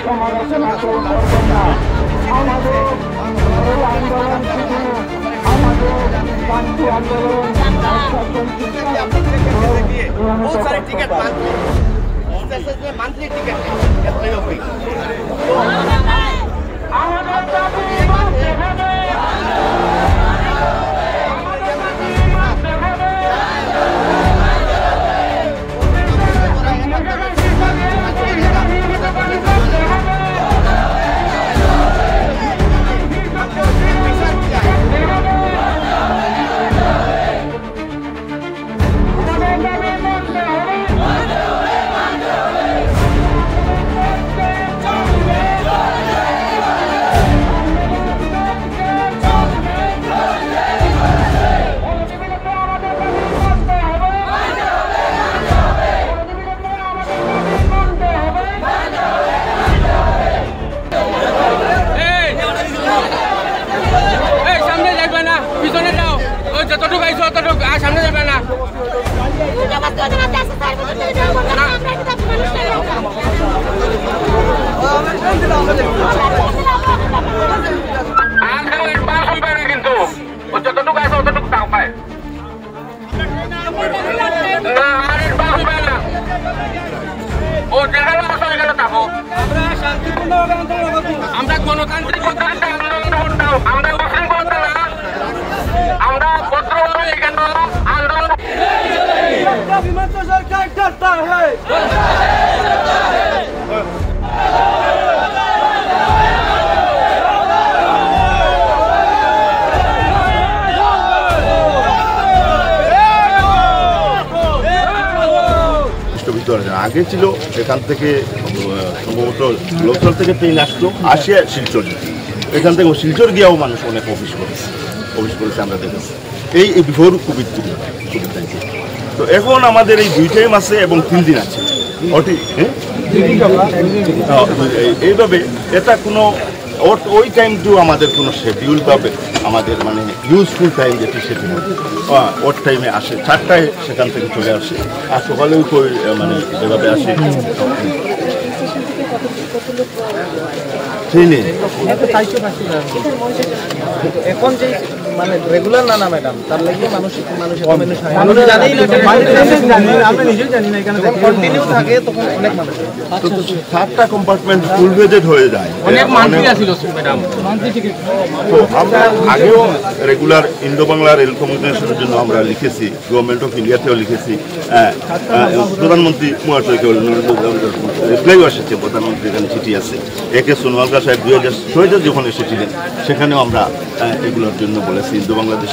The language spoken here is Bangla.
সমালোচনা করবেন না। আমাদের এই আন্দোলন শুধু আমাদের শান্তি আন্দোলন मंथली टिकट সামনে যাবে না কিন্তু যতটুকু আছে ততটুকু তাও পায় না ও যেখানে আসো এখানে থাকো আমরা গণতান্ত্রিক আন্দোলন আমরা মুসলিম করতে না আমরা পত্রভাবে এখানে আন্দোলন সরকার করতে হয় আগে ছিল এখান থেকে সম্ভবত লোকসভা থেকে ট্রেন আসতো আসিয়া শিলচর এখান থেকে শিলচর গিয়েও মানুষ অনেক অফিস করেছে আমরা দেখেছি এই বিফোর কোভিড তো এখন আমাদের এই 2 টাইম আছে এবং 3 দিন আছে এইভাবে এটা কোনো ওই টাইমটু আমাদের কোনো শিডিউল পাবে আমাদের মানে ইউজফুল টাইম যেটি সেটি ওর টাইমে আসে 4টায় সেখান থেকে চলে আসে আর সকালেও মানে এভাবে আসে ট্রেনে এখন যে মানে রেগুলার না না ম্যাডাম তার লাগে মানুষ কন্টিনিউ থাকে তখন অনেক মানুষ 7টা কম্পার্টমেন্ট ফুল বেজেড হয়ে যায় অনেক মান্থলি আছিল ম্যাডাম তো আমরা আগেও রেগুলার ইন্দো বাংলা রেল কমিউনিকেশনের জন্য আমরা লিখেছি গভর্নমেন্ট অফ ইন্ডিয়াতেও লিখেছি প্রধানমন্ত্রী মহাশয়কে রিপ্লাইও এসেছে প্রধানমন্ত্রীর এখানে চিঠি আছে একে সোনোয়ালকা সাহেব 2006 যখন এসেছিলেন সেখানেও আমরা এগুলোর জন্য বলেছি ইন্দো বাংলাদেশ